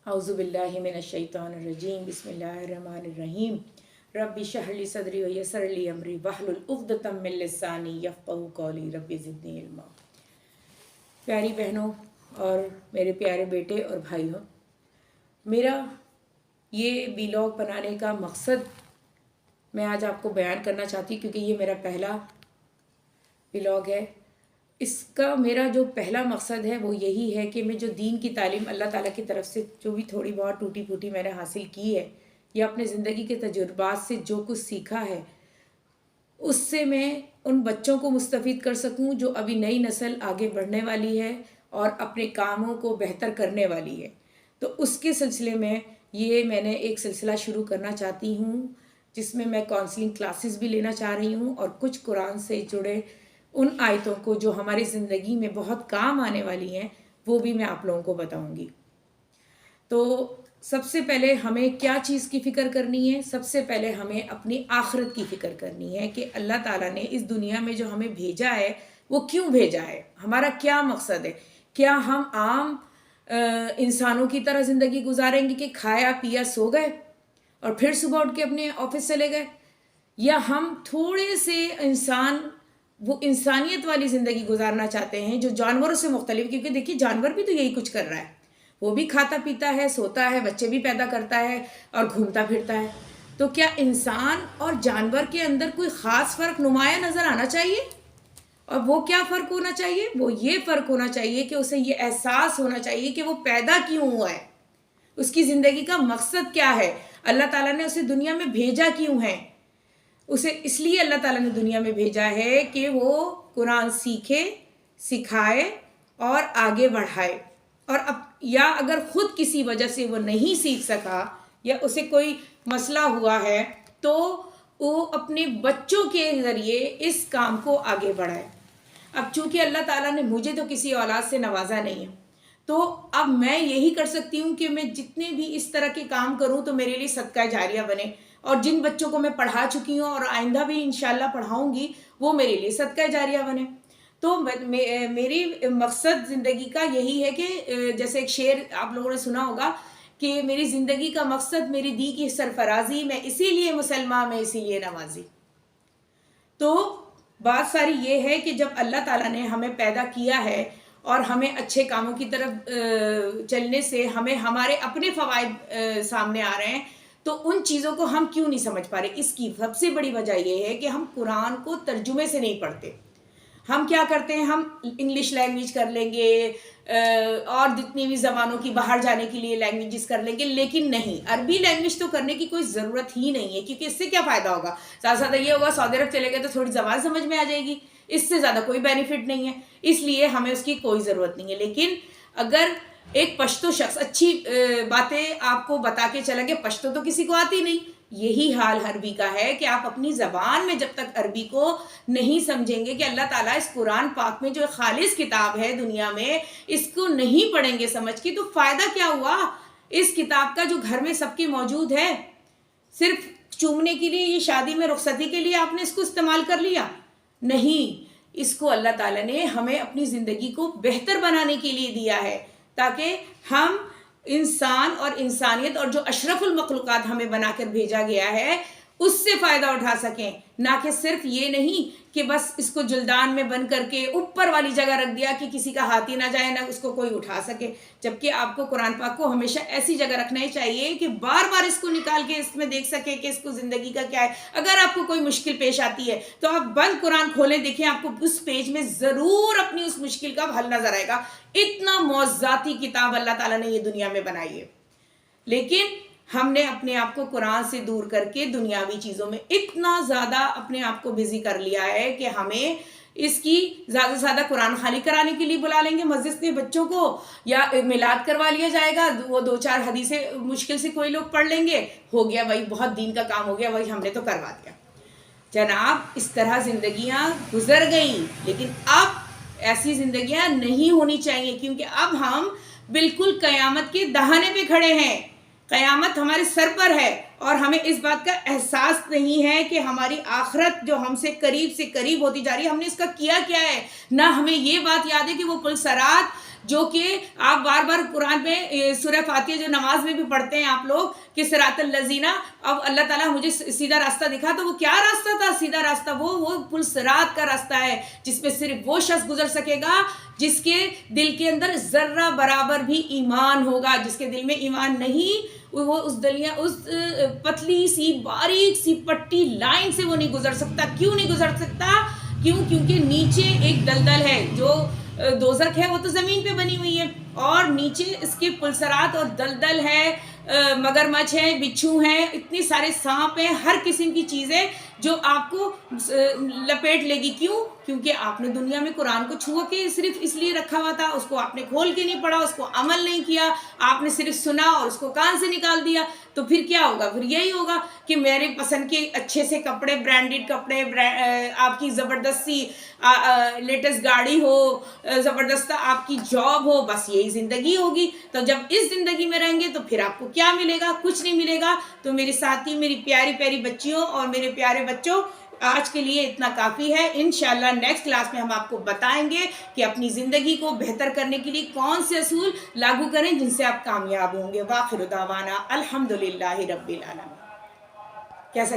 अऊज़ु बिल्लाहि मिनश्शैतानिर्रजीम बिस्मिल्लाहिर्रहमानिर्रहीम रब्बि इश्रह ली सदरी व यस्सिर ली अमरी वहलुल उक़दतम मिन लिसानी यफ़क़हू क़ौली रब्बि ज़िदनी इल्मा। प्यारी बहनों और मेरे प्यारे बेटे और भाइयों, मेरा ये व्लॉग बनाने का मकसद मैं आज आपको बयान करना चाहती हूँ, क्योंकि ये मेरा पहला व्लॉग है। इसका मेरा जो पहला मकसद है वो यही है कि मैं जो दीन की तालीम अल्लाह ताला की तरफ से जो भी थोड़ी बहुत टूटी फूटी मैंने हासिल की है, या अपने ज़िंदगी के तजुर्बात से जो कुछ सीखा है, उससे मैं उन बच्चों को मुस्तफ़ीद कर सकूं जो अभी नई नस्ल आगे बढ़ने वाली है और अपने कामों को बेहतर करने वाली है। तो उसके सिलसिले में ये मैंने एक सिलसिला शुरू करना चाहती हूँ, जिसमें मैं काउंसलिंग क्लासेस भी लेना चाह रही हूँ और कुछ कुरान से जुड़े उन आयतों को जो हमारी ज़िंदगी में बहुत काम आने वाली हैं वो भी मैं आप लोगों को बताऊंगी। तो सबसे पहले हमें क्या चीज़ की फ़िक्र करनी है? सबसे पहले हमें अपनी आखिरत की फ़िक्र करनी है कि अल्लाह ताला ने इस दुनिया में जो हमें भेजा है वो क्यों भेजा है, हमारा क्या मकसद है। क्या हम आम इंसानों की तरह ज़िंदगी गुजारेंगे कि खाया पिया सो गए और फिर सुबह उठ के अपने ऑफिस चले गए, या हम थोड़े से वो इंसानियत वाली ज़िंदगी गुजारना चाहते हैं जो जानवरों से मुख्तलिफ? क्योंकि देखिए, जानवर भी तो यही कुछ कर रहा है, वो भी खाता पीता है, सोता है, बच्चे भी पैदा करता है और घूमता फिरता है। तो क्या इंसान और जानवर के अंदर कोई ख़ास फ़र्क नुमाया नज़र आना चाहिए? और वो क्या फ़र्क होना चाहिए? वो ये फ़र्क होना चाहिए कि उसे ये एहसास होना चाहिए कि वो पैदा क्यों हुआ है, उसकी ज़िंदगी का मकसद क्या है, अल्लाह ताला ने उसे दुनिया में भेजा क्यों है। उसे इसलिए अल्लाह ताला ने दुनिया में भेजा है कि वो कुरान सीखे, सिखाए और आगे बढ़ाए। और अब या अगर ख़ुद किसी वजह से वो नहीं सीख सका या उसे कोई मसला हुआ है तो वो अपने बच्चों के ज़रिए इस काम को आगे बढ़ाए। अब चूँकि अल्लाह ताला ने मुझे तो किसी औलाद से नवाजा नहीं है, तो अब मैं यही कर सकती हूँ कि मैं जितने भी इस तरह के काम करूँ तो मेरे लिए सदका जारिया बने, और जिन बच्चों को मैं पढ़ा चुकी हूँ और आइंदा भी इंशाल्लाह पढ़ाऊँगी वो मेरे लिए सदका जारिया बने। तो मेरी मकसद ज़िंदगी का यही है कि जैसे एक शेर आप लोगों ने सुना होगा कि मेरी ज़िंदगी का मकसद मेरी दी की सरफराजी, मैं इसीलिए मुसलमान, मैं इसीलिए नमाजी। तो बात सारी ये है कि जब अल्लाह ताला ने हमें पैदा किया है और हमें अच्छे कामों की तरफ चलने से हमें हमारे अपने फ़वाइद सामने आ रहे हैं, तो उन चीज़ों को हम क्यों नहीं समझ पा रहे? इसकी सबसे बड़ी वजह यह है कि हम कुरान को तर्जुमे से नहीं पढ़ते। हम क्या करते हैं, हम इंग्लिश लैंग्वेज कर लेंगे और जितनी भी ज़बानों की बाहर जाने के लिए लैंग्वेजेस कर लेंगे, लेकिन नहीं, अरबी लैंग्वेज तो करने की कोई ज़रूरत ही नहीं है, क्योंकि इससे क्या फ़ायदा होगा? ज़्यादा से ज़्यादा ये होगा सऊदी अरब चले गए तो थोड़ी ज़बान समझ में आ जाएगी, इससे ज़्यादा कोई बेनिफिट नहीं है, इसलिए हमें उसकी कोई ज़रूरत नहीं है। लेकिन अगर एक पश्तो शख्स अच्छी बातें आपको बता के चला गया, पश्तो तो किसी को आती नहीं, यही हाल अरबी का है कि आप अपनी ज़बान में जब तक अरबी को नहीं समझेंगे कि अल्लाह ताला इस कुरान पाक में जो खालिस किताब है दुनिया में, इसको नहीं पढ़ेंगे समझ के, तो फ़ायदा क्या हुआ इस किताब का जो घर में सबके मौजूद है? सिर्फ चूमने के लिए, ये शादी में रुखसती के लिए आपने इसको इस्तेमाल कर लिया? नहीं, इसको अल्लाह ताला ने हमें अपनी ज़िंदगी को बेहतर बनाने के लिए दिया है, ताकि हम इंसान और इंसानियत और जो अशरफुल मखलूक़ात हमें बनाकर भेजा गया है उससे फ़ायदा उठा सकें, ना कि सिर्फ ये नहीं कि बस इसको जुल्दान में बंद करके ऊपर वाली जगह रख दिया कि किसी का हाथ ही ना जाए, ना उसको कोई उठा सके। जबकि आपको कुरान पाक को हमेशा ऐसी जगह रखना ही चाहिए कि बार बार इसको निकाल के इसमें देख सके कि इसको ज़िंदगी का क्या है। अगर आपको कोई मुश्किल पेश आती है तो आप बंद कुरान खोलें, देखें, आपको उस पेज में ज़रूर अपनी उस मुश्किल का हल नज़र आएगा। इतना मौज़ाती किताब अल्लाह ताला ने ये दुनिया में बनाई है, लेकिन हमने अपने आप को कुरान से दूर करके दुनियावी चीज़ों में इतना ज़्यादा अपने आप को बिजी कर लिया है कि हमें इसकी ज़्यादा से ज़्यादा कुरान खाली कराने के लिए बुला लेंगे मस्जिद में बच्चों को, या मिलाद करवा लिया जाएगा, वो 2-4 हदीसें मुश्किल से कोई लोग पढ़ लेंगे, हो गया भाई, बहुत दीन का काम हो गया, वही हमने तो करवा दिया। जनाब, इस तरह ज़िंदगियाँ गुजर गई, लेकिन अब ऐसी ज़िंदगियाँ नहीं होनी चाहिए, क्योंकि अब हम बिल्कुल क़यामत के दहाने पे खड़े हैं। क़यामत हमारे सर पर है और हमें इस बात का एहसास नहीं है कि हमारी आखिरत जो हमसे करीब से करीब होती जा रही है, हमने इसका किया क्या है। ना हमें ये बात याद है कि वो पुल सरात جو کہ آپ بار بار قرآن میں سورہ فاتحہ جو نماز میں بھی پڑھتے ہیں آپ لوگ کہ صراط الذین، اب اللہ تعالیٰ مجھے سیدھا راستہ دکھا، تو وہ کیا راستہ تھا سیدھا راستہ؟ وہ پل صراط کا راستہ ہے جس پہ صرف وہ شخص گزر سکے گا جس کے دل کے اندر ذرہ برابر بھی ایمان ہوگا. جس کے دل میں ایمان نہیں وہ اس پتلی سی باریک سی پٹی لائن سے وہ نہیں گزر سکتا. کیوں نہیں گزر سکتا؟ کیونکہ نیچے ایک دلدل ہے. جو دوزخ ہے وہ تو زمین پہ بنی ہوئی ہے، اور نیچے اس کے پلسرات اور دلدل ہے، مگرمچھ ہے، بچھو ہیں، اتنی سارے سانپ ہیں، ہر قسم کی چیزیں جو آپ کو لپیٹ لے گی. کیونکہ آپ نے دنیا میں قرآن کو چھو کے صرف اس لیے رکھا ہوا تھا، اس کو آپ نے کھول کے نہیں پڑھا، اس کو عمل نہیں کیا، آپ نے صرف سنا اور اس کو کان سے نکال دیا. تو پھر کیا ہوگا؟ پھر یہی ہوگا کہ میرے پسند کے اچھے سے کپڑے، برانڈڈ کپڑے، آپ کی زبردستی لیٹسٹ گاڑی ہو، زبردست آپ کی جاب ہو، بس یہی زندگی ہوگی. تو جب اس زندگی میں رہیں گے تو پھر آپ کو کیا ملے گا؟ کچھ نہیں ملے گا. تو میری ساتھی، میری پیاری پیاری بچیوں اور میرے پیارے بچوں، آج کے لیے اتنا کافی ہے. انشاءاللہ نیکسٹ کلاس میں ہم آپ کو بتائیں گے کہ اپنی زندگی کو بہتر کرنے کے لیے کون سے اصول لاگو کریں جن سے آپ کامیاب ہوں گے. وآخر دعوانا الحمدللہ رب العالمین. کیسا